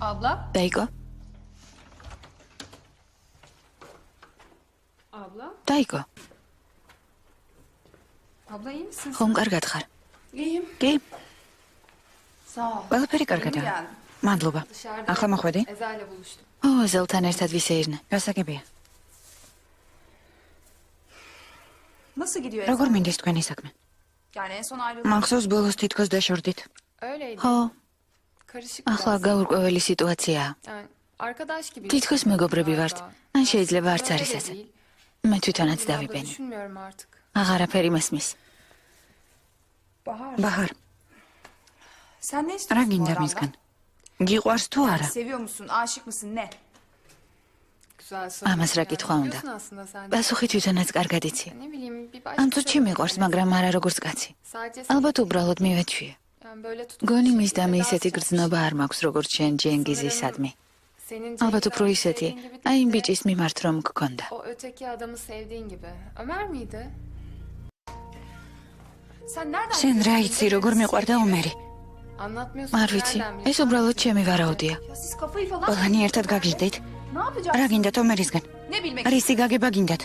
Abla? Daiko? Abla? Daiko? Abla iyi misin? ხომ კარგად ხარ? İyiyim. კი? Sağ ol. ყველაფერი კარგადაა. geldim. მადლობა. Dışarıda ახლა მოხვედი? Eza'yla buluştum. ზელთან ერთად ვისეირნე. გასაგებია. Nasıl gidiyor როგორ Eza? მინდის თქვენი საქმე? Yani en son ayrıldık. მახსოვს ბოლოს თითქოს დაშორდით. Öyleydi. ხო, Karışık ახლა biraz. გაურკვეველი სიტუაციაა. Yani arkadaş gibi. თითქოს მეგობრები ვართ. ან შეიძლება არც Öyle არის de ესე. değil. მე თვითონაც Abla დავიბენი. düşünmüyorum artık. აღარაფერი მესმის. Bahar. ბაჰარ, Sen ne რა istiyorsun bu გინდა adamdan? მისგან? გიყვარს თუ არა? Seviyor musun? Aşık mısın? Ne? Güzel soru. Ამას რა კითხვა უნდა? Biliyorsun aslında sen. პასუხი თვითონაც კარგად იცი. Ne bileyim bir başka ან წუთში მიყვარს, მაგრამ არა როგორც კაცი. Sadece ალბათ უბრალოდ მივეჩვიე. yani böyle tutup გონი bir მის და şekilde მე daha ისეთი sıcak. გრძნობა არ მაქვს, როგორც შენ ჯენგიზისადმი. Senin ალბათ უფრო Cengiz'i ისეთი, sevdiğin gibi აი იმ değil de ბიჭის მიმართ რომ გქონდა. O öteki adamı sevdiğin gibi. Ömer miydi? Sen nereden შენ რა biliyorsun იცი, როგორ მიყვარდა ომერი? Anlatmıyorsun. არ ვიცი, ეს უბრალოდ ჩემი ვარაუდია. Ya siz kafayı falan ყველანი ერთად გაგიჟდით? ne yapacağız? რა გინდათ ომერისგან? Ne bilmek რისი გაგება გინდათ?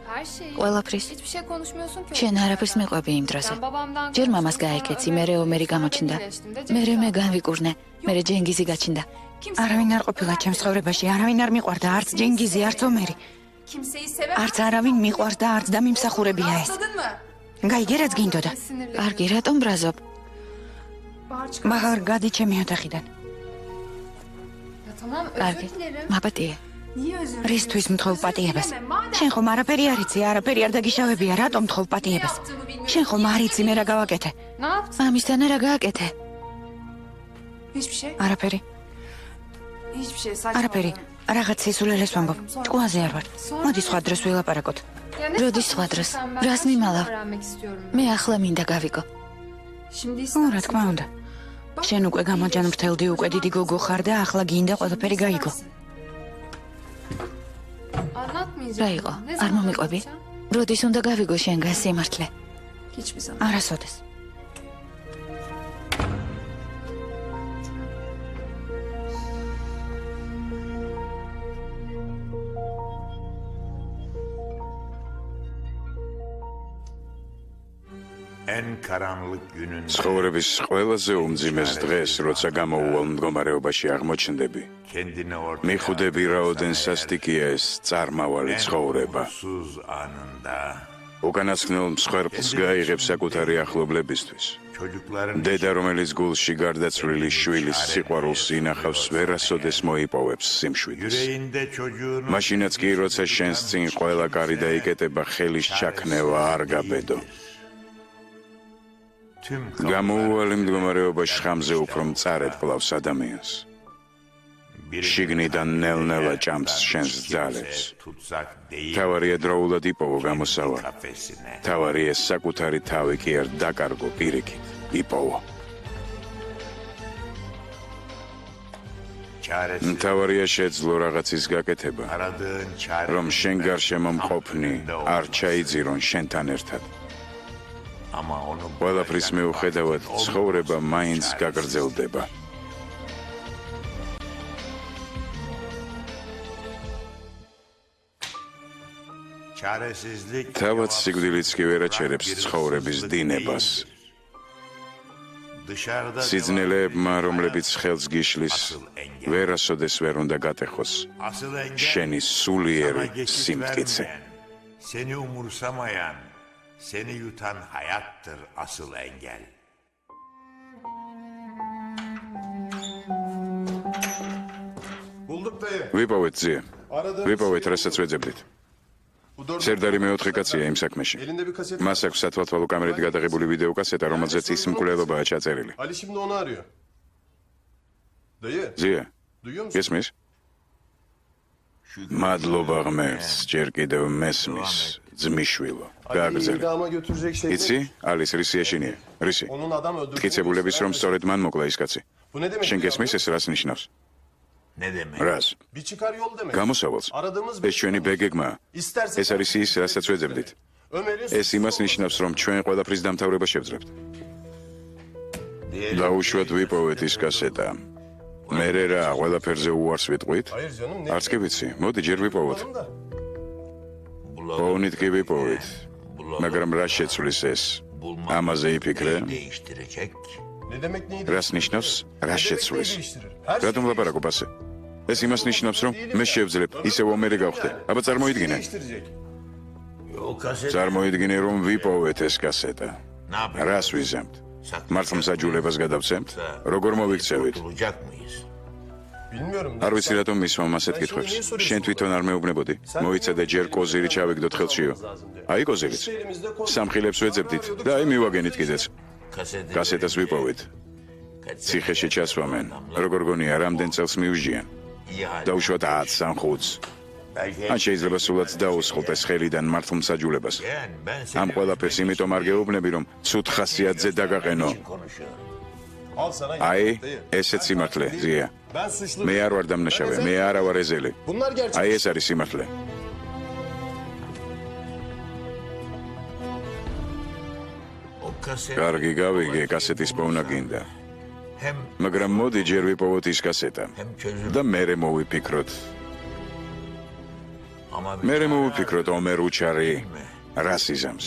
Her şeyi. ყველაფრის. Hiçbir şey konuşmuyorsun ki. შენ არაფერს მიყვები იმ დროზე. Ben babamdan ჯერ მამას konuştum, sonra გაეკეცი, Ömer'e მერე ომერი sonra ben გამოჩნდა. iyileştim de მერე Cengiz მე aldı. განვიკურნე, მერე ჯენგიზი გაჩნდა. Kimse არავინ არ ყოფილა ჩემს ცხოვრებაში, არავინ არ მიყვარდა, არც ჯენგიზი, არც ომერი. kimseyi sevemez. არც არავინ მიყვარს და არც დამიმსახურებია ეს. Rastladın mı? გაიგე რაც გინდოდა. Sinirli. კარგი, რატომ ბრაზობ? Bahar çıkar. ბაჰარ, გადი ჩემი ოთახიდან. Ya tamam კარგი, özür dilerim. მაპატიე. Niye özür რისთვის diliyorsun? მთხოვ Özür პატიებას? dileme, madem შენ ხომ არაფერი არ იცი, არაფერი არ დაგიშავებია, რატომ მთხოვ პატიებას? yaptığımı bilmiyorum. შენ ხომ არ იცი მე რა გავაკეთე? Ne yaptın? მამისთან რა გააკეთე? Hiçbir şey. არაფერი. Hiçbir şey არაფერი. saçmalama. რაღაც სისულელეს ვამბობ. ჭკუაზე არ ვარ. მოდი სხვა დროს ვილაპარაკოთ. Ya ne როდის სხვა დროს? saçmalıyorsun sen? Ben რას her şeyi მიმალავ? öğrenmek istiyorum. მე ახლა მინდა გავიკო. Şimdi ო, რა თქმა უნდა. შენ უკვე გამოჯანმრთელდი, უკვე დიდი გოგო ხარ და ახლა გინდა ყველაფერი გაიგო. Anlatmayacağım. რა იყო? Ne არ zaman მომიყვები? anlatacağım? როდის უნდა გავიგო შენგან სიმართლე? Hiçbir zaman. არასოდეს. En karanlık günün ცხოვრების ყველაზე უმძიმეს დღეს, როცა გამოუვალ მდგომარეობაში აღმოჩნდები, kendini ortaya მიხვდები რა ოდენ სასტიკია ეს წარმავალი ცხოვრება. umutsuz anında უკანასკნელ მსხვერპლს გაიღებს საკუთარი ახლობლებისთვის. çocukların დედა, რომელიც გულში გარდაცვლილი შვილის სიყვარულს ინახავს, ვერასოდეს მოიპოვებს სიმშვიდეს. yüreğinde çocuğunu მაშინაც კი, როცა შენს წინ ყველა კარი დაიკეტება, ხელის ჩაქნევა არ გაბედო. tüm გამოუვალი მდგომარეობა შხამზე უფრო მწარედ კლავს ადამიანს. შიგნიდან ნელ-ნელა ჭამს შენს ძალებს. tutsak değil თავარია დროულად იპოვო გამოსავალ. kafesine. თავარი ეს საკუთარი თავი კი არ დაკარგო პირიქით, იპოვო. Çaresiz თავარია შეძლო რაღაცის გაკეთება, aradığın çare რომ შენ გარშემო მყოფნი არ ჩაიძირონ შენთან ერთად. ama onu ყველაფრის მიუხედავად, ცხოვრება მაინც გაგრძელდება. çaresizlik თავად სიკვდილიც კი ვერ აჩერებს ცხოვრების დინებას. dışarıda სიძნელეებმა, რომლებიც ხელს გიშლის, ვერასოდეს ვერ უნდა გატეხოს asıl engel შენი სულიერი sana geçit სიმტკიცე. vermeyen, seni umursamayan, seni yutan hayattır asıl engel. Bulduk dayı. ვიპოვეთ ძია. Aradım. ვიპოვეთ, რასაც ვეძებდით. Bu dört... სერდარი მეოთხე კაცია იმ საქმეში. Elinde bir kaset. მას აქვს სათვალთვალო კამერით გადაღებული ვიდეო კასეტა, რომელზეც ის მკვლელობაა ჩაწერილი. Ali şimdi onu arıyor. Dayı, ძია, duyuyor musun? გესმის? მადლობა ღმერთს, ჯერ კიდევ მესმის, ძმისშვილო. Ali'yi გააგრძელე. idama götürecek şey იცი, ne? ალის რის ეშინია? რისი? Onun adam öldürdü. მტკიცებულების რომ სწორედ მან მოკლა ის კაცი. Bu ne demek? შენ ya? გესმის ეს რას ნიშნავს? Ne demek? რას? Bir çıkar yol demek. გამოსავალს. Aradığımız ეს ჩვენი ბეგეგმა. İsterse ეს არის ის, რასაც ვეძებდით. Ömer'in ეს იმას ნიშნავს, რომ ჩვენ ყველაფრის დამთავრება შევძლებთ. Diyelim დაუშვათ ვიპოვეთ ის კასეტა. მე რა ყველაფერზე უარს ვიტყვით? Hayır canım ne? არც კი ვიცი. მოდი ჯერ ვიპოვოთ. Da. პოვნით კი ვიპოვით. მაგრამ რა შეცვლის ეს? ამაზე იფიქრე? Değiştirecek. Ne demek neydi? რას ნიშნავს? რა Ne demek neyi შეცვლის? değiştirir? Her რატომ ლაპარაკობ ასე? ეს იმას ნიშნავს, რომ მე შევძლებ ისევ ომერი გავხდე. აბა წარმოიდგინე. değiştirecek. O kaseti წარმოიდგინე რომ ვიპოვეთ ეს კასეტა. ne yapacağız? რას ვიზამთ? მართლმსაჯულებას გადავცემთ? როგორ მოვიქცევით? Kurtulacak mıyız? Bilmiyorum. არ ვიცი რატომ მისვამ ასეთ კითხვებს. შენ თვითონ არ მეუბნებოდი. მოიცადე ჯერ კოზირი ჩავიგდოთ ხელშიო. აი კოზირიც. Elimizde kol. სამხილებს ვეძებდით და აი მივაგენით კიდეც. Kaseti კასეტას ვიპოვით. ციხეში ჩასვამენ. როგორ გონია რამდენ წელს მივჟიან? დაუშვათ 10-ან 5-ს. ან შეიძლება სულაც დაუსხლტეს ხელიდან მართლმსაჯულებას. ამ ყველაფერს იმიტომ არ გეუბნები, რომ ცუდ ხასიათზე დაგაყენო. Al sana. აი, Dayı. ესეც სიმართლე, ზია. Ben suçlu. მე არ ვარ დამნაშავე, მე არა ვარ ეზელი. Bunlar gerçek. აი ეს არის სიმართლე. O kaset კარგი გავიგე, კასეტის პოვნა გინდა. hem მაგრამ მოდი ჯერ ვიპოვოთ ის კასეტა hem çözüm და მერე მოვიფიქროთ. ama მერე მოვიფიქროთ ომერ უჩარი რას იზამს.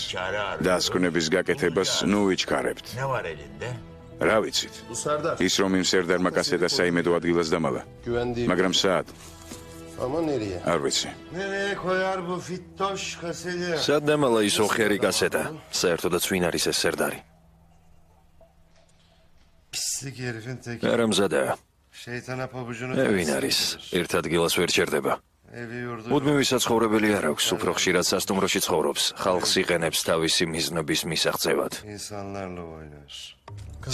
დასკვნების გაკეთებას ნუ ვიჩქარებთ. ne var elinde? რა ვიცით? Bu Serdar. ის რომ იმ სერდარმა კასეტა საიმედო ადგილას დამალა. Güvendiği. მაგრამ საათ Ama nereye? არ ვიცი. Nereye koyar bu fittoş kaseti? სად დამალა ის ოხერი კასეტა? საერთოდაც ვინ არის ეს სერდარი? Pislik herifin teki. არა მზადაა. Şeytana pabucunu მე ვინ არის? ერთ ადგილას ვერ ჩერდება. Evi yurdu. მუდმივი საცხოვრებელი არ აქვს, უფრო ხშირად სასტუმროში ცხოვრობს. ხალხს იყენებს თავისი მიზნობის მისაღწევად. İnsanlarla oynar.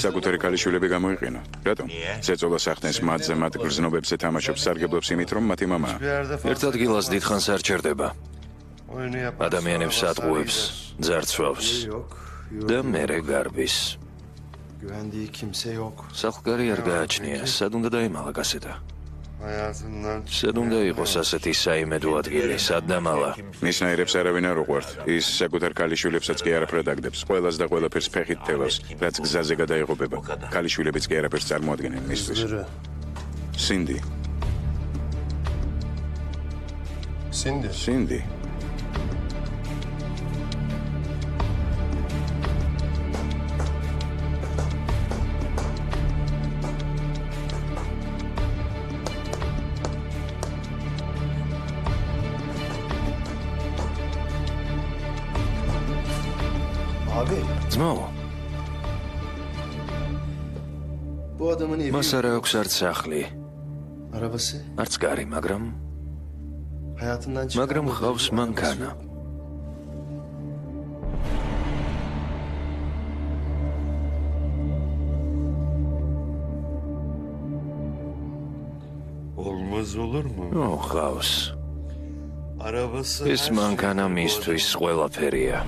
საკუთარი ქალიშვილები გამოიყენა. რატომ? ზეწოლას ახდენს მათზე მათ გრძნობებზე თამაშობს, სარგებლობს იმით, რომ მათი მამაა. Bir yerde ერთ ადგილას დიდხანს არ ჩერდება. oyunu yapar. ადამიანებს sonra ატყუებს, basar ძარცვავს Yok. და მერე გარბის. Güvendiği kimse yok. სახლკარი არ გააჩნია, სად უნდა დაემალა კასეტა? gider. Hayatından სად უნდა იყოს ასეთი საიმედო ადგილი, სად დამალა? მისნაირებს არავინ არ უყვართ. ის საკუთარ ქალიშვილებსაც კი არაფრად აგდებს. ყველას და ყველაფერს ფეხით თელავს, რაც გზაზე გადაიღობება. ქალიშვილებიც კი არაფერს წარმოადგენენ მისთვის. Zırı. სინდი, Cindy. სინდი. Abi ძმაო, bu adamın evi მას არ აქვს არც სახლი, arabası არც კარი, მაგრამ hayatından მაგრამ ხავს მანქანა. olmaz olur mu? ო, ხავს. Arabası ეს მანქანა მისთვის ყველაფერია.